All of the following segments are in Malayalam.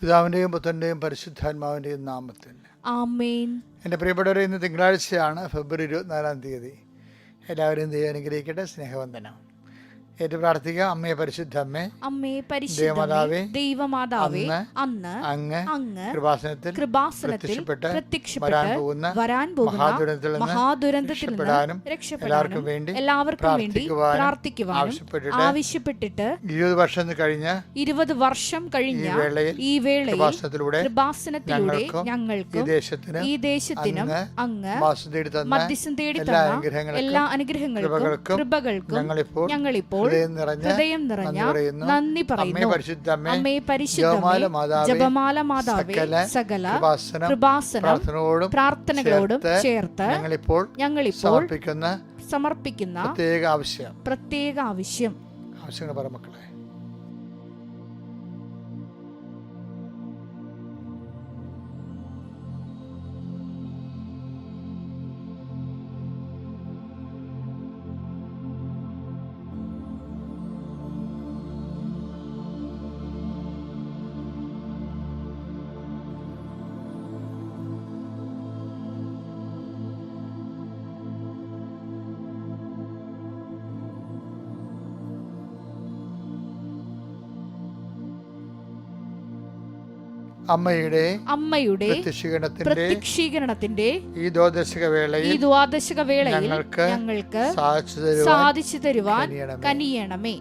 പിതാവിൻ്റെയും പുത്രൻ്റെയും പരിശുദ്ധാത്മാവിൻ്റെയും നാമത്തിൽ ആമേൻ. എൻ്റെ പ്രിയപ്പെട്ടവരെ, ഇന്ന് തിങ്കളാഴ്ചയാണ്, ഫെബ്രുവരി 24-ാം തീയതി. എല്ലാവരും ദൈവം അനുഗ്രഹിക്കട്ടെ. സ്നേഹവന്ദനം. ഏറ്റു പ്രാർത്ഥിക്കാം. അമ്മേ പരിശുദ്ധ അമ്മേ, ദൈവമാതാവേ, അന്ന് അങ്ങ് കൃപാസനത്തിൽ പ്രത്യക്ഷപ്പെട്ട് വരാൻ പോകുന്ന മഹാദുരന്തത്തിൽ നിന്ന് രക്ഷപ്പെടാനും എല്ലാവർക്കും വേണ്ടി പ്രാർത്ഥിക്കുവാനും ആവശ്യപ്പെട്ടിട്ട് 20 വർഷം കഴിഞ്ഞ ഈ വേളയിൽ കൃപാസനത്തിലൂടെ ഞങ്ങൾക്ക് ഈ ദേശത്തിനും അങ്ങ് മധ്യസ്ഥം തേടി തന്ന എല്ലാ അനുഗ്രഹങ്ങൾക്കും കൃപകൾക്കും ഞങ്ങളിപ്പോൾ ഹൃദയം നിറഞ്ഞ നന്ദി പറയുന്നു. അമ്മേ പരിശുദ്ധ ജപമാല മാതാവേ, സകല കൃപാസനം പ്രാർത്ഥനകളോടും ചേർത്ത് ഞങ്ങളിപ്പോൾ സമർപ്പിക്കുന്ന പ്രത്യേക ആവശ്യങ്ങൾ പറ മക്കളെ. അമ്മയുടെ പ്രത്യക്ഷീകരണത്തിന്റെ ഈ ദ്വാദശക വേളയിൽ ഞങ്ങൾക്ക് സാധിച്ചു തരുവാൻ കനിയണമേ.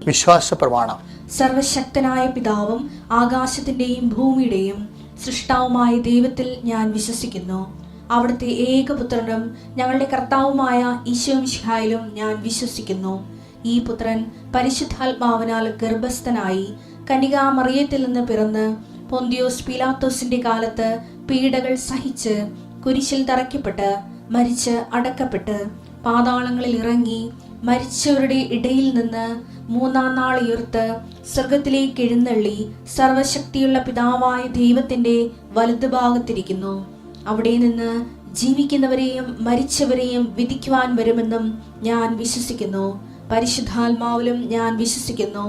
വിശ്വാസ പ്രമാണം. സർവശക്തനായ പിതാവും ആകാശത്തിന്റെയും ഭൂമിയുടെയും സൃഷ്ടാവുമായ ദൈവത്തിൽ ഞാൻ വിശ്വസിക്കുന്നു. അവിടുത്തെ ഏകപുത്രനും ഞങ്ങളുടെ കർത്താവുമായ ഈശോ മിശിഹായിലും ഞാൻ വിശ്വസിക്കുന്നു. ഈ പുത്രൻ പരിശുദ്ധാത്മാവിനാൽ ഗർഭസ്ഥനായി കന്യകാമറിയത്തിൽ നിന്ന് പിറന്ന് പൊന്തിയോസ് പീലാത്തോസിന്റെ കാലത്ത് പീഡകൾ സഹിച്ച് കുരിശിൽ തറയ്ക്കപ്പെട്ട് മരിച്ച് അടക്കപ്പെട്ട് പാതാളങ്ങളിൽ ഇറങ്ങി മരിച്ചവരുടെ ഇടയിൽ നിന്ന് 3-ാം നാൾ ഉയർത്ത് സ്വർഗത്തിലേക്ക് എഴുന്നള്ളി സർവശക്തിയുള്ള പിതാവായ ദൈവത്തിന്റെ വലതുഭാഗത്തിരിക്കുന്നു. അവിടെ നിന്ന് ജീവിക്കുന്നവരെയും മരിച്ചവരെയും വിധിക്കുവാൻ വരുമെന്നും ഞാൻ വിശ്വസിക്കുന്നു. പരിശുദ്ധാത്മാവിലും ഞാൻ വിശ്വസിക്കുന്നു.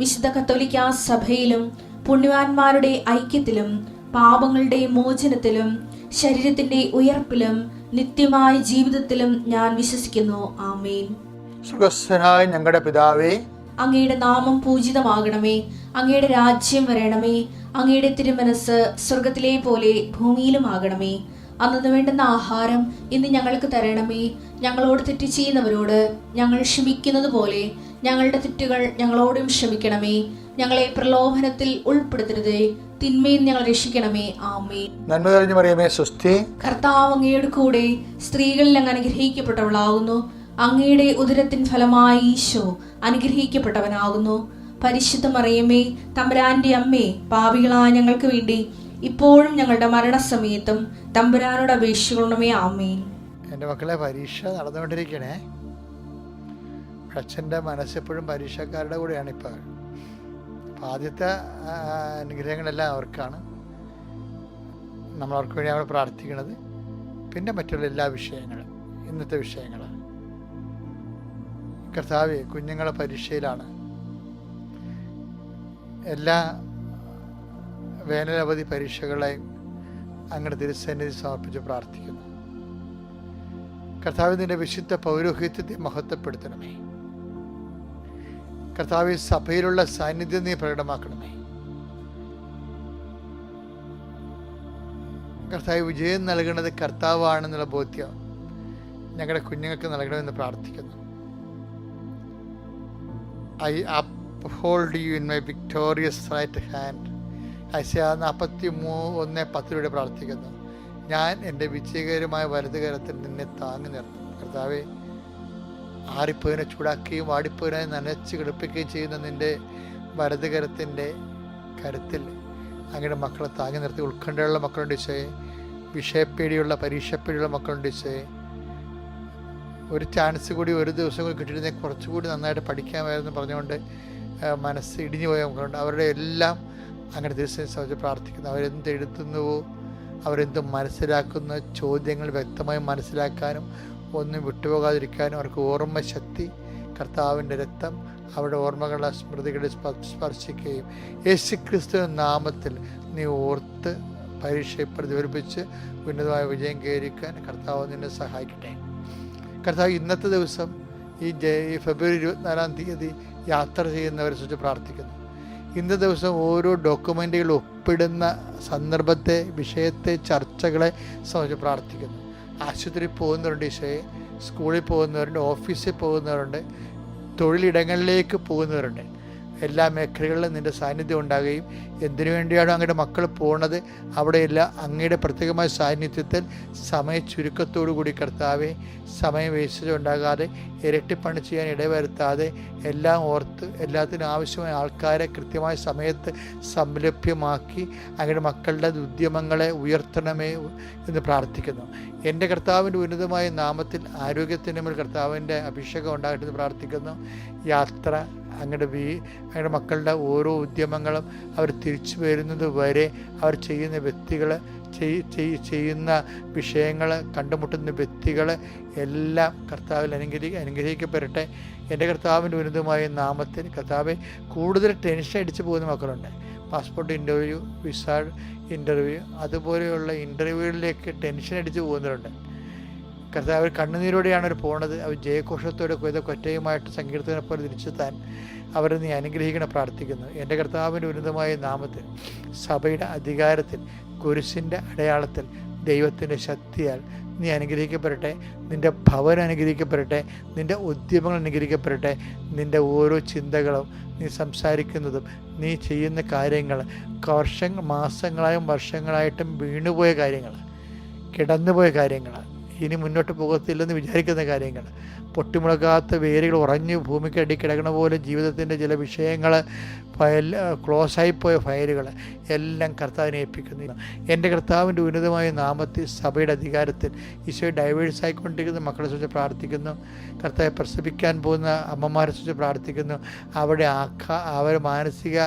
വിശുദ്ധ കത്തോലിക്കാ സഭയിലും പുണ്യവാന്മാരുടെ ഐക്യത്തിലും പാപങ്ങളുടെ മോചനത്തിലും ശരീരത്തിന്റെ ഉയർപ്പിലും നിത്യമായ ജീവിതത്തിലും ഞാൻ വിശ്വസിക്കുന്നു. ആമേൻ. സ്വർഗ്ഗസ്ഥനായ ഞങ്ങളുടെ പിതാവേ, അങ്ങയുടെ നാമം പൂജിതമാകണമേ. അങ്ങയുടെ രാജ്യം വരണമേ. അങ്ങയുടെ തിരുമനസ് സ്വർഗത്തിലെ പോലെ ഭൂമിയിലും ആകണമേ. അന്നു വേണ്ടുന്ന ആഹാരം ഇന്ന് ഞങ്ങൾക്ക് തരണമേ. ഞങ്ങളോട് തെറ്റ് ചെയ്യുന്നവരോട് ഞങ്ങൾ ക്ഷമിക്കുന്നത് പോലെ ഞങ്ങളുടെ തെറ്റുകൾ ഞങ്ങളോടും ക്ഷമിക്കണമേ. ഞങ്ങളെ പ്രലോഭനത്തിൽ ഉൾപ്പെടുത്തരുതേ, തിന്മയിൽ ഞങ്ങൾ രക്ഷിക്കണമേ. ആമേൻ. നന്മ നിറഞ്ഞ മറിയമേ, സ്വസ്തി. കർത്താവ് അങ്ങയുടെ കൂടെ സ്ത്രീകളിൽ അങ്ങ് അനുഗ്രഹിക്കപ്പെട്ടവളാകുന്നു. അങ്ങയുടെ ഉദരത്തിൻ ഫലമായി ഈശോ അനുഗ്രഹിക്കപ്പെട്ടവനാകുന്നു. പരിശുദ്ധ മറിയമേ, തമ്പുരാന്റെ അമ്മേ, പാപികളായ ഞങ്ങൾക്ക് വേണ്ടി ഇപ്പോഴും ഞങ്ങളുടെ മരണസമയത്തും തമ്പുരാനോട് അപേക്ഷിക്കണമേ. ആമേൻ. എൻ്റെ മക്കളെ, പരീക്ഷ നടന്നുകൊണ്ടിരിക്കണേ. അച്ഛൻ്റെ മനസ്സെപ്പോഴും പരീക്ഷക്കാരുടെ കൂടെയാണ് ഇപ്പോൾ. അപ്പോൾ ആദ്യത്തെ അനുഗ്രഹങ്ങളെല്ലാം അവർക്കാണ്. നമ്മൾ അവർക്ക് വേണ്ടി നമ്മൾ പ്രാർത്ഥിക്കുന്നത്. പിന്നെ മറ്റുള്ള എല്ലാ വിഷയങ്ങളും, ഇന്നത്തെ വിഷയങ്ങൾ. കർത്താവേ, കുഞ്ഞുങ്ങളെ പരീക്ഷയിലാണ്. എല്ലാ വേനലവധി പരീക്ഷകളെയും അങ്ങയുടെ തിരുസന്നിധി സമർപ്പിച്ച് പ്രാർത്ഥിക്കുന്നു. കർത്താവ്, നിന്റെ വിശുദ്ധ പൗരോഹിത്യത്തെ മഹത്വപ്പെടുത്തണമേ. കർത്താവ്, സഭയിലുള്ള സാന്നിധ്യം നീ പ്രകടമാക്കണമേ. കർത്താവ്, വിജയം നൽകുന്നത് കർത്താവാണെന്നുള്ള ബോധ്യം ഞങ്ങളുടെ കുഞ്ഞുങ്ങൾക്ക് നൽകണമെന്ന് പ്രാർത്ഥിക്കുന്നു. I uphold you in my victorious right hand. ഐശയ്യാ 41:10 പ്രാർത്ഥിക്കുന്നു. ഞാൻ എൻ്റെ വിജയകരമായ വലതുകരത്തിൽ നിന്നെ താങ്ങി നിർത്തും. കർത്താവെ, ആറിപ്പോയിനെ ചൂടാക്കുകയും വാടിപ്പോയിനെ നനച്ച് കിടപ്പിക്കുകയും ചെയ്യുന്ന നിൻ്റെ വലതുകരത്തിൻ്റെ കരുത്തിൽ അങ്ങയുടെ മക്കളെ താങ്ങി നിർത്തി. ഉത്കണ്ഠയുള്ള മക്കളുണ്ട് ഈശോയെ, വിഷയപ്പേടിയുള്ള പരീക്ഷപ്പേടിയുള്ള മക്കളുണ്ട് ഈശോയെ. ഒരു ചാൻസ് കൂടി, ഒരു ദിവസം കൂടി കിട്ടിയിരുന്നെങ്കിൽ കുറച്ചുകൂടി നന്നായിട്ട് പഠിക്കാമായിരുന്നു പറഞ്ഞുകൊണ്ട് മനസ്സ് ഇടിഞ്ഞു പോയ മക്കളുണ്ട്. അവരുടെ എല്ലാം അങ്ങനെ ദിവസം സംബന്ധിച്ച് പ്രാർത്ഥിക്കുന്നു. അവരെന്ത് എഴുതുന്നുവോ, അവരെന്ത് മനസ്സിലാക്കുന്ന ചോദ്യങ്ങൾ വ്യക്തമായി മനസ്സിലാക്കാനും ഒന്നും വിട്ടുപോകാതിരിക്കാനും അവർക്ക് ഓർമ്മ ശക്തി, കർത്താവിൻ്റെ രക്തം അവരുടെ ഓർമ്മകളെ സ്മൃതികളെ സ്പർശിക്കുകയും യേശുക്രിസ്തു നാമത്തിൽ നീ ഓർത്ത് പരീക്ഷയെ പ്രതിഫലിപ്പിച്ച് ഉന്നതമായ വിജയം കൈവരിക്കാൻ കർത്താവ് നിന്നെ സഹായിക്കട്ടെ. കർത്താവ്, ഇന്നത്തെ ദിവസം ഈ ഫെബ്രുവരി 24-ാം തീയതി യാത്ര ചെയ്യുന്നവരെ കുറിച്ച് പ്രാർത്ഥിക്കുന്നു. ഇന്നത്തെ ദിവസം ഓരോ ഡോക്യുമെൻ്റുകൾ ഒപ്പിടുന്ന സന്ദർഭത്തെ, വിഷയത്തെ, ചർച്ചകളെ സംബന്ധിച്ച് പ്രാർത്ഥിക്കുന്നു. ആശുപത്രിയിൽ പോകുന്നവരുണ്ട് ഈശോയെ, സ്കൂളിൽ പോകുന്നവരുണ്ട്, ഓഫീസിൽ പോകുന്നവരുണ്ട്, തൊഴിലിടങ്ങളിലേക്ക് പോകുന്നവരുണ്ട്. എല്ലാ മേഖലകളിലും നിൻ്റെ സാന്നിധ്യം ഉണ്ടാകുകയും എന്തിനു വേണ്ടിയാണോ അങ്ങയുടെ മക്കൾ പോകുന്നത് അവിടെയെല്ലാം അങ്ങയുടെ പ്രത്യേകമായ സാന്നിധ്യത്തിൽ സമയ ചുരുക്കത്തോടു കൂടി കർത്താവെ, സമയം വേസ്റ്റ് ഉണ്ടാകാതെ, ഇരട്ടിപ്പണി ചെയ്യാൻ ഇടവരുത്താതെ എല്ലാം ഓർത്ത് എല്ലാത്തിനും ആവശ്യമായ ആൾക്കാരെ കൃത്യമായ സമയത്ത് സംലഭ്യമാക്കി അങ്ങയുടെ മക്കളുടെ ഉദ്യമങ്ങളെ ഉയർത്തണമേ എന്ന് പ്രാർത്ഥിക്കുന്നു. എൻ്റെ കർത്താവിൻ്റെ ഉന്നതമായ നാമത്തിൽ ആരോഗ്യത്തിൻ്റെ മേൽ കർത്താവിൻ്റെ അഭിഷേകം ഉണ്ടാകട്ടെ എന്ന് പ്രാർത്ഥിക്കുന്നു. യാത്ര, അങ്ങയുടെ മക്കളുടെ ഓരോ ഉദ്യമങ്ങളും അവർ തിരിച്ചു വരുന്നത് വരെ അവർ ചെയ്യുന്ന വ്യക്തികൾ, ചെയ്യുന്ന വിഷയങ്ങൾ, കണ്ടുമുട്ടുന്ന വ്യക്തികൾ എല്ലാം കർത്താവിൽ അനുഗ്രഹിക്കപ്പെടട്ടെ. എൻ്റെ കർത്താവിൻ്റെ ഉന്നതമായ നാമത്തിൽ കർത്താവെ, കൂടുതൽ ടെൻഷൻ അടിച്ചു പോകുന്ന മക്കളുണ്ട്. പാസ്പോർട്ട് ഇൻ്റർവ്യൂ, വിസ ഇൻ്റർവ്യൂ, അതുപോലെയുള്ള ഇൻ്റർവ്യൂകളിലേക്ക് ടെൻഷൻ അടിച്ചു പോകുന്നവരുണ്ട്. കർത്താവ്, അവർ കണ്ണുനീരോടെയാണ് അവർ പോണത്. അവർ ജയഘോഷത്തോടെ കൊറ്റയുമായിട്ട് സങ്കീർത്തനെ പോലെ തിരിച്ചെത്താൻ അവരെ നീ അനുഗ്രഹിക്കണം പ്രാർത്ഥിക്കുന്നു. എൻ്റെ കർത്താവിൻ്റെ ഉന്നതമായ നാമത്തിൽ സഭയുടെ അധികാരത്തിൽ, കുരിശിൻ്റെ അടയാളത്തിൽ, ദൈവത്തിൻ്റെ ശക്തിയാൽ നീ അനുഗ്രഹിക്കപ്പെടട്ടെ. നിൻ്റെ ഭവനം അനുഗ്രഹിക്കപ്പെടട്ടെ. നിൻ്റെ ഉദ്യമങ്ങൾ അനുഗ്രഹിക്കപ്പെടട്ടെ. നിൻ്റെ ഓരോ ചിന്തകളും, നീ സംസാരിക്കുന്നതും, നീ ചെയ്യുന്ന കാര്യങ്ങൾ, മാസങ്ങളായും വർഷങ്ങളായിട്ടും വീണുപോയ കാര്യങ്ങൾ, കിടന്നുപോയ കാര്യങ്ങൾ, ഇനി മുന്നോട്ട് പോകത്തില്ലെന്ന് വിചാരിക്കുന്ന കാര്യങ്ങൾ, പൊട്ടിമുളകാത്ത വേരുകൾ ഉറഞ്ഞ് ഭൂമിക്കടി കിടക്കണ പോലെ ജീവിതത്തിൻ്റെ ചില വിഷയങ്ങൾ, ക്ലോസായിപ്പോയ ഫയലുകൾ എല്ലാം കർത്താവിനെ ഏൽപ്പിക്കുന്നു. എൻ്റെ കർത്താവിൻ്റെ ഉന്നതമായ നാമത്തിൽ സഭയുടെ അധികാരത്തിൽ ഈശോയെ ഡൈവേഴ്സ് ആയിക്കൊണ്ടിരിക്കുന്ന മക്കളെ കുറിച്ച് പ്രാർത്ഥിക്കുന്നു. കർത്താവെ, പ്രസവിക്കാൻ പോകുന്ന അമ്മമാരെ കുറിച്ച് പ്രാർത്ഥിക്കുന്നു. അവർ മാനസിക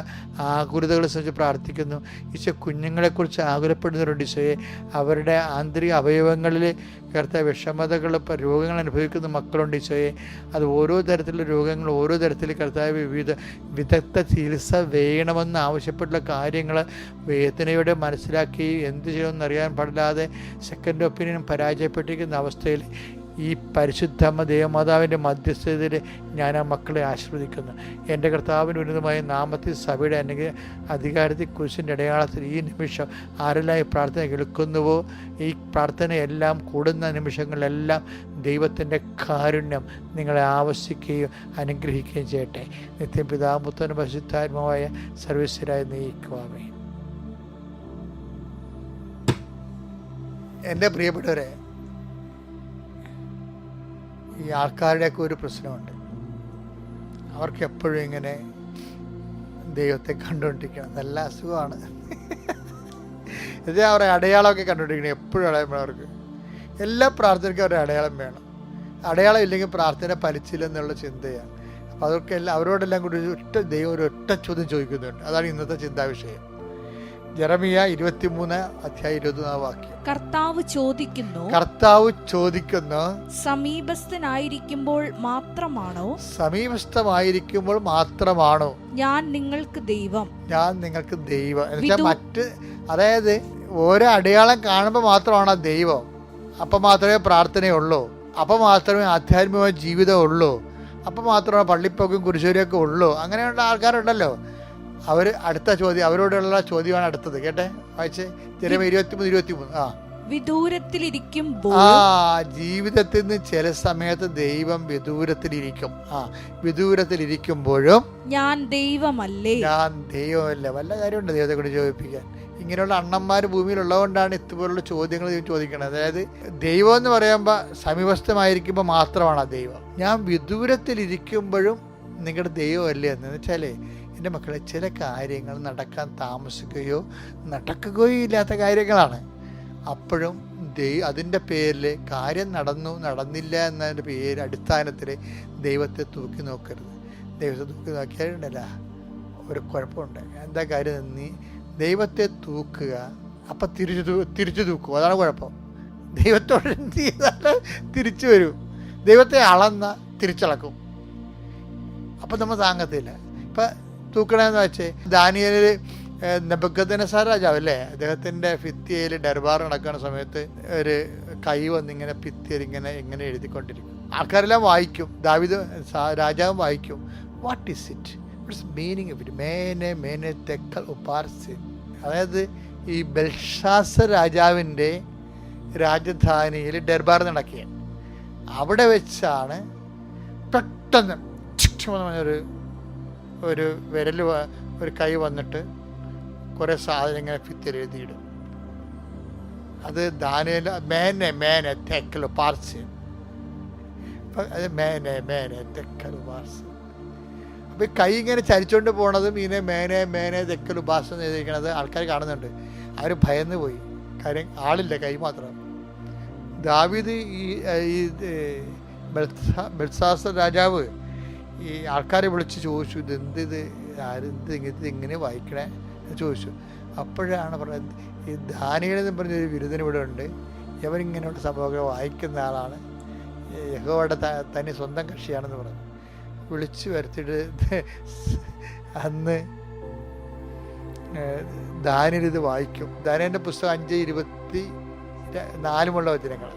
ആകുലതകളെ കുറിച്ച് പ്രാർത്ഥിക്കുന്നു. ഈശോ, കുഞ്ഞുങ്ങളെക്കുറിച്ച് ആകുലപ്പെടുന്നവരുണ്ട് ഈശോയെ. അവരുടെ ആന്തരിക അവയവങ്ങളിൽ കർത്താവ് വിഷമതകൾ, രോഗങ്ങൾ അനുഭവിക്കുന്ന മക്കളുണ്ട് ഈശോയെ. അത് ഓരോ തരത്തിലുള്ള രോഗങ്ങൾ, ഓരോ തരത്തിൽ കർത്താവ് വിദഗ്ധ ചികിത്സ വേണമെന്ന് ആവശ്യപ്പെട്ടുള്ള കാര്യങ്ങൾ വേദനയോടെ മനസ്സിലാക്കി എന്ത് ചെയ്യണമെന്ന് അറിയാൻ പാടില്ലാതെ സെക്കൻഡ് ഒപ്പീനിയൻ പരാജയപ്പെട്ടിരിക്കുന്ന അവസ്ഥയിൽ ഈ പരിശുദ്ധമ്മ ദേവമാതാവിൻ്റെ മധ്യസ്ഥതയിൽ ഞാൻ ആ മക്കളെ ആശീർവദിക്കുന്നു. എൻ്റെ കർത്താവിൻ്റെ ഉന്നതമായ നാമത്തിൽ സഭയുടെ അധികാരത്തിൽ കുരിശിൻ്റെ അടയാളത്തിൽ ഈ നിമിഷം ആരെല്ലാം ഈ പ്രാർത്ഥന കേൾക്കുന്നുവോ, ഈ പ്രാർത്ഥനയെല്ലാം കൂടുന്ന നിമിഷങ്ങളിലെല്ലാം ദൈവത്തിൻ്റെ കാരുണ്യം നിങ്ങളെ ആവശ്യിക്കുകയും അനുഗ്രഹിക്കുകയും ചെയ്യട്ടെ. നിത്യം പിതാവും പുത്രനും പരിശുദ്ധാത്മാവായ സർവീശ്വരായി നയിക്കുവാമേ. എൻ്റെ പ്രിയപ്പെട്ടവരെ, ഈ ആൾക്കാരുടെയൊക്കെ ഒരു പ്രശ്നമുണ്ട്. അവർക്ക് എപ്പോഴും ഇങ്ങനെ ദൈവത്തെ കണ്ടുകൊണ്ടിരിക്കണം. നല്ല അസുഖമാണ്. ഇത് അവരുടെ അടയാളമൊക്കെ കണ്ടുകൊണ്ടിരിക്കണം. എപ്പോഴും അടയാളം അവർക്ക്. എല്ലാ പ്രാർത്ഥനയ്ക്കും അവരുടെ അടയാളം വേണം. അടയാളം ഇല്ലെങ്കിൽ പ്രാർത്ഥന ഫലിച്ചില്ലെന്നുള്ള ചിന്തയാണ്. അപ്പോൾ അതൊക്കെ അവരോടെല്ലാം കൂടി ദൈവം ഒരു ഒറ്റ ചോദ്യം ചോദിക്കുന്നുണ്ട്. അതാണ് ഇന്നത്തെ ചിന്താവിഷയം. ജെറമിയ 23:24 കർത്താവ് ചോദിക്കുന്നു, സമീപസ്ഥനായിരിക്കുമ്പോൾ മാത്രമാണോ ഞാൻ നിങ്ങൾക്ക് ദൈവം? എന്നുവെച്ചാൽ അതായത് ഓരോ അടയാളം കാണുമ്പോൾ മാത്രമാണോ ദൈവം? അപ്പം മാത്രമേ പ്രാർത്ഥനയുള്ളൂ, അപ്പം മാത്രമേ ആധ്യാത്മികമായ ജീവിതം ഉള്ളൂ, അപ്പം മാത്രമേ പള്ളിപ്പോക്കും കുരിശുവരിയൊക്കെ ഉള്ളൂ. അങ്ങനെയുള്ള ആൾക്കാരുണ്ടല്ലോ. അവർ അടുത്ത ചോദ്യം, അവരോടുള്ള ചോദ്യമാണ് അടുത്തത്. കേട്ടെ, വായിച്ചേ. ജെറമിയ 23:23. ജീവിതത്തിൽ നിന്ന് ചില സമയത്ത് ദൈവം വിദൂരത്തിലിരിക്കും. വിദൂരത്തിലിരിക്കുമ്പോഴും ഞാൻ ദൈവമല്ലേ? വല്ല കാര്യമുണ്ട് ദൈവത്തെ കൊണ്ട് ചോദിപ്പിക്കാൻ? ഇങ്ങനെയുള്ള അണ്ണന്മാർ ഭൂമിയിലുള്ളതുകൊണ്ടാണ് ഇതുപോലുള്ള ചോദ്യങ്ങൾ ചോദിക്കുന്നത്. അതായത് ദൈവം എന്ന് പറയുമ്പോൾ സമീപസ്ഥമായിരിക്കുമ്പോൾ മാത്രമാണ് ദൈവം. ഞാൻ വിദൂരത്തിലിരിക്കുമ്പോഴും നിങ്ങളുടെ ദൈവമല്ലേ എന്ന് വെച്ചാൽ, എൻ്റെ മക്കളെ, ചില കാര്യങ്ങൾ നടക്കാൻ താമസിക്കുകയോ നടക്കുകയോ ഇല്ലാത്ത കാര്യങ്ങളാണ്. അപ്പോഴും അതിൻ്റെ പേരിൽ കാര്യം നടന്നില്ല എന്നതിൻ്റെ അടിസ്ഥാനത്തിൽ ദൈവത്തെ തൂക്കി നോക്കരുത്. ദൈവത്തെ തൂക്കി നോക്കിയാലുണ്ടല്ല ഒരു കുഴപ്പമുണ്ട്. എന്താ കാര്യം? നീ ദൈവത്തെ തൂക്കുക, അപ്പം തിരിച്ചു തൂക്കും. അതാണ് കുഴപ്പം. ദൈവത്തോട് എന്ത് ചെയ്താൽ തിരിച്ചു വരും. ദൈവത്തെ അളന്ന തിരിച്ചളക്കും. അപ്പം നമ്മൾ താങ്ങത്തില്ല. ഇപ്പം തൂക്കണമെന്ന് വെച്ച് ദാനിയേലിൽ നെബൂഖദ്നേസർ രാജാവ് അല്ലേ, അദ്ദേഹത്തിൻ്റെ ഭിത്തിയിൽ ദർബാർ നടക്കുന്ന സമയത്ത് ഒരു കൈ വന്നിങ്ങനെ ഭിത്തിയിൽ ഇങ്ങനെ എഴുതിക്കൊണ്ടിരിക്കും. ആൾക്കാരെല്ലാം വായിക്കും, ദാവീദ് രാജാവും വായിക്കും. What is it, its meaning of it, മേനെ തെക്കൽ ഉപാർസിൻ. അതായത് ഈ ബെൽഷാസർ രാജാവിൻ്റെ രാജധാനിയിൽ ദർബാർ നടക്കുകയാണ്. അവിടെ വെച്ചാണ് പെട്ടെന്ന് ഒരു വിരൽ ഒരു കൈ വന്നിട്ട് കുറേ സാധനം ഇങ്ങനെ ഭിത്തിയിൽ എഴുതിയിടും. അത് ദാനിയേൽ മേനെ തെക്കൽ ഉപാർസിൻ. അത് മേനെ തെക്കൽ ഉപാർസിൻ. അപ്പോൾ ഈ കൈ ഇങ്ങനെ ചരിച്ചുകൊണ്ട് പോണതും ഇങ്ങനെ മേനെ തെക്കൽ ഉപാസം എഴുതിയിരിക്കണത് ആൾക്കാർ കാണുന്നുണ്ട്. അവർ ഭയന്ന് പോയി. കാര്യം ആളില്ല, കൈ മാത്രം. ദാവീദ് ഈ ബെൽഷാസർ രാജാവ് ഈ ആൾക്കാരെ വിളിച്ച് ചോദിച്ചു, ഇത് ഇങ്ങനെ വായിക്കണേ എന്ന് ചോദിച്ചു. അപ്പോഴാണ് പറഞ്ഞത്, ഈ ദാനിയേൽ എന്ന് പറഞ്ഞൊരു ബിരുദൻ ഇവിടെ ഉണ്ട്, ഇവരിങ്ങനെയുള്ള സംഭവങ്ങൾ വായിക്കുന്ന ആളാണ്, യഹോവയുടെ തനി സ്വന്തം കക്ഷിയാണെന്ന് പറഞ്ഞു. വിളിച്ചു വരുത്തിയിട്ട് അന്ന് ദാനിയേൽ ഇത് വായിക്കും. ദാനിയേലിൻ്റെ പുസ്തകം 5:24 വചനങ്ങൾ.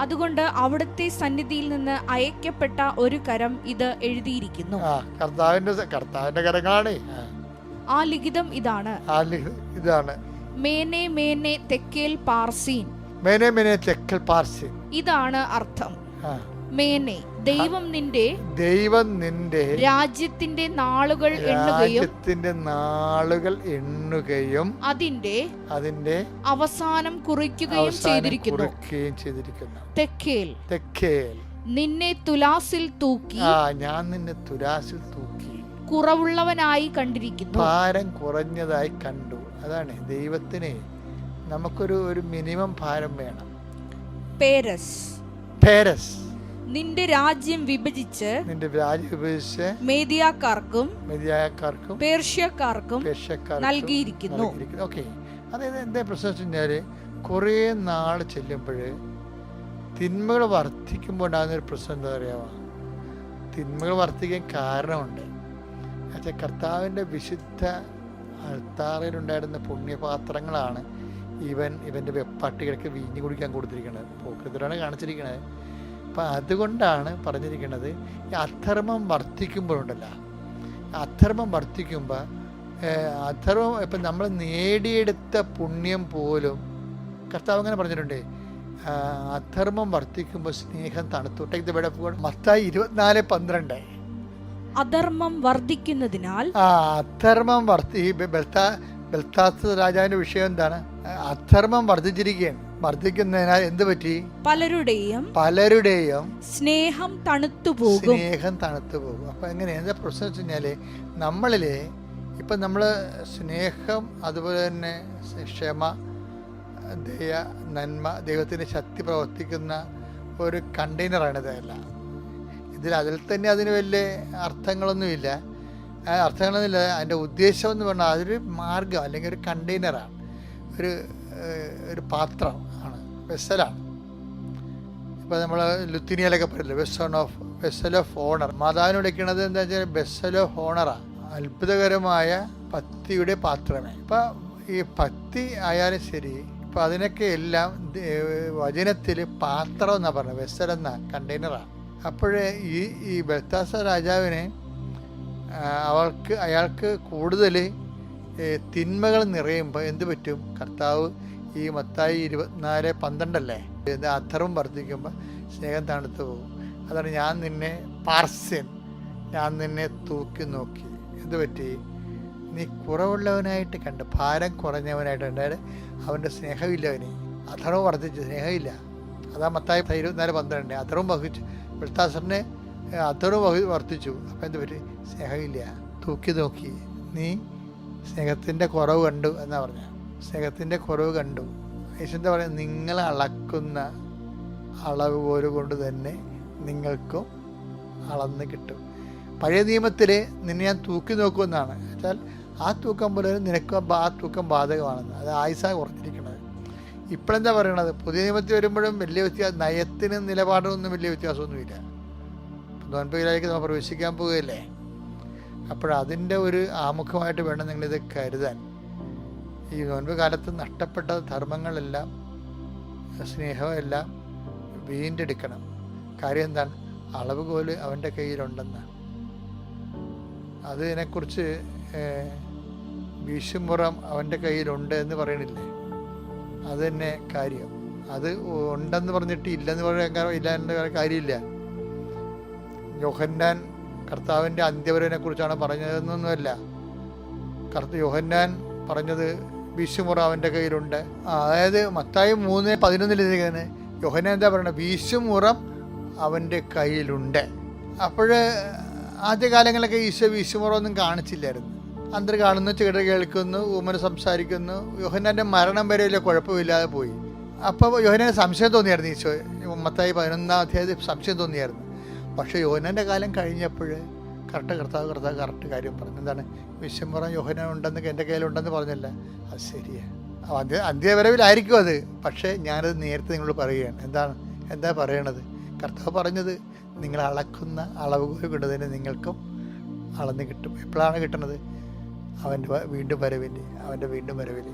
അതുകൊണ്ട് അവിടുത്തെ സന്നിധിയിൽ നിന്ന് അയക്കപ്പെട്ട ഒരു കരം ഇത് എഴുതിയിരിക്കുന്നു. കർത്താവിന്റെ കരങ്ങളാണ്. ആ ലിഖിതം ഇതാണ്. മേനെ മേനെ തെക്കേൽ പാർസീൻ. മേനെ തെക്കൽ പാർസീൻ. ഇതാണ് അർത്ഥം. മേനെ, ദൈവം നിന്റെ രാജ്യത്തിന്റെ നാളുകൾ എണ്ണുകയും അതിന്റെ അവസാനം കുറിക്കുകയും ചെയ്തിരിക്കുന്നു. തെക്കേൽ, നിന്നെ തുലാസിൽ തൂക്കി, ഞാൻ നിന്നെ തുലാസിൽ തൂക്കി കുറവുള്ളവനായി കണ്ടിരിക്കുന്നു. ഭാരം കുറഞ്ഞതായി കണ്ടു. അതാണ് ദൈവത്തിന് നമുക്കൊരു മിനിമം ഭാരം വേണം. പേരസ്, നിന്റെ രാജ്യം വിഭജിച്ച് മേദിയാക്കാർക്കും പേർഷ്യക്കാർക്കും നൽകിയിരിക്കുന്നു. ഓക്കെ, അതായത് എന്താ പ്രശ്നം വെച്ച് കഴിഞ്ഞാല് കുറേ നാൾ ചെല്ലുമ്പോൾ തിന്മകൾ വർദ്ധിക്കുമ്പോൾ ഉണ്ടാകുന്നൊരു പ്രശ്നം എന്താ പറയുക, തിന്മകൾ വർദ്ധിക്കാൻ കാരണമുണ്ട്. എന്നുവെച്ചാൽ കർത്താവിൻ്റെ വിശുദ്ധ അൾത്താറിലുണ്ടായിരുന്ന പുണ്യപാത്രങ്ങളാണ് ഇവൻ്റെ വെപ്പാട്ടികൾക്ക് വീഞ്ഞു കുടിക്കാൻ കൊടുത്തിരിക്കുന്നത്. പോക്കത്തിലാണ് കാണിച്ചിരിക്കുന്നത്. അപ്പം അതുകൊണ്ടാണ് പറഞ്ഞിരിക്കുന്നത്, ഈ അധർമ്മം വർദ്ധിക്കുമ്പോഴുണ്ടല്ലോ, അധർമ്മം വർദ്ധിക്കുമ്പോൾ ഇപ്പം നമ്മൾ നേടിയെടുത്ത പുണ്യം പോലും കർത്താവ് അങ്ങനെ പറഞ്ഞിട്ടുണ്ട്, അധർമ്മം വർദ്ധിക്കുമ്പോൾ സ്നേഹം തണുത്തു. Take the word of God. Mathai 24:12. അധർമ്മം വർദ്ധിക്കുന്നതിനാൽ അധർമ്മം ബെൽഷാസർ രാജാവിന്റെ വിഷയം എന്താണ്? അധർമ്മം വർദ്ധിച്ചിരിക്കുകയാണ്. വർദ്ധിക്കുന്നതിനാൽ എന്ത് പറ്റി? പലരുടെയും സ്നേഹം തണുത്തു പോകും. അപ്പൊ എങ്ങനെ എന്താ പ്രശ്നം വെച്ച് കഴിഞ്ഞാല്, നമ്മളില് ഇപ്പൊ നമ്മള് സ്നേഹം, അതുപോലെ തന്നെ ക്ഷമ, ദയ, നന്മ, ദൈവത്തിന്റെ ശക്തി പ്രവർത്തിക്കുന്ന ഒരു കണ്ടെയ്നറാണ് ഇതെല്ലാം. അതിൽ തന്നെ അതിന് വലിയ അർത്ഥങ്ങളൊന്നുമില്ല. അതിൻ്റെ ഉദ്ദേശം എന്ന് പറഞ്ഞാൽ അതൊരു മാർഗം അല്ലെങ്കിൽ ഒരു കണ്ടെയ്നറാണ്, ഒരു പാത്രം ആണ്, വെസലാണ്. ഇപ്പം നമ്മൾ ലുത്തിനിയയിലൊക്കെ പറയില്ലേ, വെസൽ ഓഫ് ഓണർ. മാതാവിന് വിളിക്കുന്നത് എന്താ വെച്ചാൽ വെസൽ ഓഫ് ഓണറാണ്, അത്ഭുതകരമായ ഭക്തിയുടെ പാത്രമേ. ഇപ്പം ഈ ഭക്തി ആയാലും ശരി, ഇപ്പം അതിനൊക്കെ എല്ലാം വചനത്തിൽ പാത്രം എന്നാണ് പറഞ്ഞത്, വെസൽ എന്ന കണ്ടെയ്നറാണ്. അപ്പോഴേ ഈ ബെൽഷാസർ രാജാവിന് അയാൾക്ക് കൂടുതൽ തിന്മകൾ നിറയുമ്പോൾ എന്ത് പറ്റും? കർത്താവ് ഈ മത്തായി 24:12 അധർമ്മം വർദ്ധിക്കുമ്പോൾ സ്നേഹം തണുത്തു പോകും. അതാണ് ഞാൻ നിന്നെ പാർസ്യൻ, ഞാൻ നിന്നെ തൂക്കി നോക്കി. എന്ത് പറ്റി? നീ കുറവുള്ളവനായിട്ട് കണ്ട്, ഭാരം കുറഞ്ഞവനായിട്ട് കണ്ടാൽ അവൻ്റെ സ്നേഹമില്ല. അവന് അധർമ്മം വർദ്ധിച്ചു, സ്നേഹമില്ല. അതാ മത്തായി 24:12. അധർമ്മം വർദ്ധിച്ചു, ബെൽഷാസറിന് അധർമ്മം വർദ്ധിച്ചു. അപ്പം എന്ത് പറ്റി? സ്നേഹമില്ല. തൂക്കി നോക്കി, നീ സ്നേഹത്തിൻ്റെ കുറവ് കണ്ടു എന്നാ പറഞ്ഞ. സ്നേഹത്തിൻ്റെ കുറവ് കണ്ടു. യേശു എന്താ പറയുക? നിങ്ങൾ അളക്കുന്ന അളവ് പോലെ കൊണ്ട് തന്നെ നിങ്ങൾക്കും അളന്ന് കിട്ടും. പഴയ നിയമത്തിൽ നിന്നെ ഞാൻ തൂക്കി നോക്കുമെന്നാണ് വെച്ചാൽ ആ തൂക്കം പോലെ നിനക്കും ആ തൂക്കം ബാധകമാണെന്ന്. അത് ആയുസാണ് കുറഞ്ഞിരിക്കുന്നത്. ഇപ്പോഴെന്താ പറയണത്? പുതിയ നിയമത്തിൽ വരുമ്പോഴും വലിയ വ്യത്യാസം, നയത്തിനും നിലപാടിനൊന്നും വലിയ വ്യത്യാസമൊന്നുമില്ല. നോൻപുകളിലേക്ക് നമ്മൾ പ്രവേശിക്കാൻ പോവുകയല്ലേ. അപ്പോഴതിൻ്റെ ഒരു ആമുഖമായിട്ട് വേണം നിങ്ങളിത് കരുതാൻ. ഈ നോൻപ് കാലത്ത് നഷ്ടപ്പെട്ട ധർമ്മങ്ങളെല്ലാം സ്നേഹമെല്ലാം വീണ്ടെടുക്കണം. കാര്യം എന്താണ്? അളവുകോല് അവൻ്റെ കയ്യിലുണ്ടെന്നാണ്. അതിനെക്കുറിച്ച് വീശുമുറം അവൻ്റെ കയ്യിലുണ്ട് എന്ന് പറയണില്ലേ? അത് തന്നെ കാര്യം. അത് ഉണ്ടെന്ന് പറഞ്ഞിട്ട് ഇല്ലെന്ന് പറയാൻ ഇല്ലാണ്ട് കാര്യമില്ല. യോഹന്നാൻ കർത്താവിൻ്റെ അന്ത്യവരവിനെ കുറിച്ചാണ് പറഞ്ഞതെന്നൊന്നുമല്ല. യോഹന്നാൻ പറഞ്ഞത് വീശുമുറ അവൻ്റെ കയ്യിലുണ്ട്. അതായത് മത്തായി 3:11 യോഹന്നാൻ എന്താ പറയുന്നത്? വീശുമുറം അവൻ്റെ കയ്യിലുണ്ട്. അപ്പോൾ ആദ്യകാലങ്ങളിലൊക്കെ ഈശോ വീശുമുറമൊന്നും കാണിച്ചില്ലായിരുന്നു. അന്തർ കാണുന്നു, ചെകിട കേൾക്കുന്നു, ഊമന് സംസാരിക്കുന്നു. യോഹന്നാൻ്റെ മരണം വരെയല്ലേ കുഴപ്പമില്ലാതെ പോയി. അപ്പോൾ യോഹന്നാന് സംശയം തോന്നിയായിരുന്നു. ഈശോ മത്തായി 11 സംശയം തോന്നിയായിരുന്നു. പക്ഷേ യോഹന്നാൻ്റെ കാലം കഴിഞ്ഞപ്പോൾ കറക്റ്റ് കാര്യം പറഞ്ഞു. എന്താണ്? വീശുമുറം യോഹന്നാൻ ഉണ്ടെന്ന് എൻ്റെ കയ്യിലുണ്ടെന്ന് പറഞ്ഞല്ല. അത് ശരിയാണ്. അന്ത്യവരവിലായിരിക്കും അത്. പക്ഷേ ഞാനത് നേരത്തെ നിങ്ങളോട് പറയുകയാണ്. എന്താ പറയണത്? കർത്താവ് പറഞ്ഞത് നിങ്ങൾ അളക്കുന്ന അളവുകോൽ കൊണ്ട് തന്നെ നിങ്ങൾക്കും അളന്ന് കിട്ടും. എപ്പോഴാണ് കിട്ടുന്നത്? അവൻ്റെ വീണ്ടും വരവിൽ.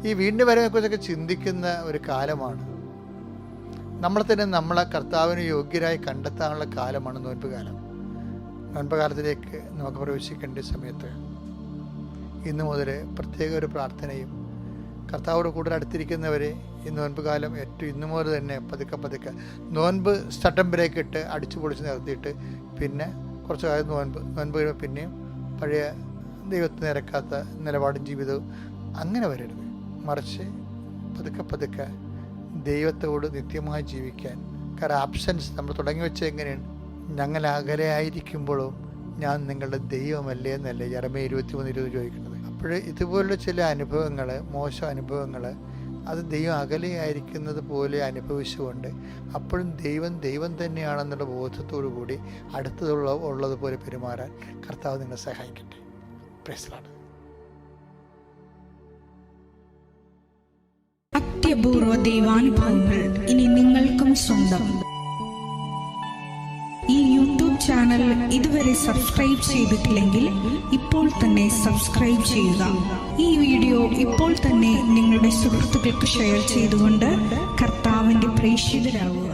ഈ വീണ്ടും വരവിനെക്കുറിച്ചൊക്കെ ചിന്തിക്കുന്ന ഒരു കാലമാണ്. നമ്മളെ കർത്താവിന് യോഗ്യരായി കണ്ടെത്താനുള്ള കാലമാണ് നോൻപ് കാലം. നോൻപ് കാലത്തിലേക്ക് നമുക്ക് പ്രവേശിക്കേണ്ട സമയത്ത് ഇന്നു മുതൽ പ്രത്യേക ഒരു പ്രാർത്ഥനയും കർത്താവോട് കൂടുതൽ അടുത്തിരിക്കുന്നവരെ ഈ നോൻപ് കാലം ഇന്നു മുതൽ തന്നെ പതുക്കെ നോൻപ് സെപ്റ്റംബറിലേക്ക് ഇട്ട് അടിച്ചു പൊളിച്ച് നിർത്തിയിട്ട് പിന്നെ കുറച്ച് കാലം നോൻപ് കഴിയുമ്പോൾ പിന്നെയും പഴയ ദൈവത്തിന് നിരക്കാത്ത നിലപാടും ജീവിതവും അങ്ങനെ വരരുത്. മറിച്ച് പതുക്കെ ദൈവത്തോട് നിത്യമായി ജീവിക്കാൻ. കാരണം ആബ്സെൻസ് നമ്മൾ തുടങ്ങി വെച്ചത് എങ്ങനെയാണ്? ഞങ്ങൾ അകലെ ആയിരിക്കുമ്പോഴും ഞാൻ നിങ്ങളുടെ ദൈവമല്ലേ എന്നല്ലേ യെരമ്യാ 23:20 ചോദിക്കുന്നത്. അപ്പോൾ ഇതുപോലുള്ള ചില അനുഭവങ്ങൾ, മോശം അനുഭവങ്ങൾ, അത് ദൈവം അകലെയായിരിക്കുന്നത് പോലെ അനുഭവിച്ചുകൊണ്ട് അപ്പോഴും ദൈവം തന്നെയാണെന്നുള്ള ബോധത്തോടു കൂടി ഉള്ളതുപോലെ പെരുമാറാൻ കർത്താവ് നിങ്ങളെ സഹായിക്കട്ടെ. Praise the Lord. അത്യപൂർവ ദൈവാനുഭവങ്ങൾ ഇനി നിങ്ങൾക്കും സ്വന്തം. ഈ യൂട്യൂബ് ചാനൽ ഇതുവരെ സബ്സ്ക്രൈബ് ചെയ്തിട്ടില്ലെങ്കിൽ ഇപ്പോൾ തന്നെ സബ്സ്ക്രൈബ് ചെയ്യുക. ഈ വീഡിയോ ഇപ്പോൾ തന്നെ നിങ്ങളുടെ സുഹൃത്തുക്കൾക്ക് ഷെയർ ചെയ്തുകൊണ്ട് കർത്താവിന്റെ പ്രേക്ഷിതരാകുക.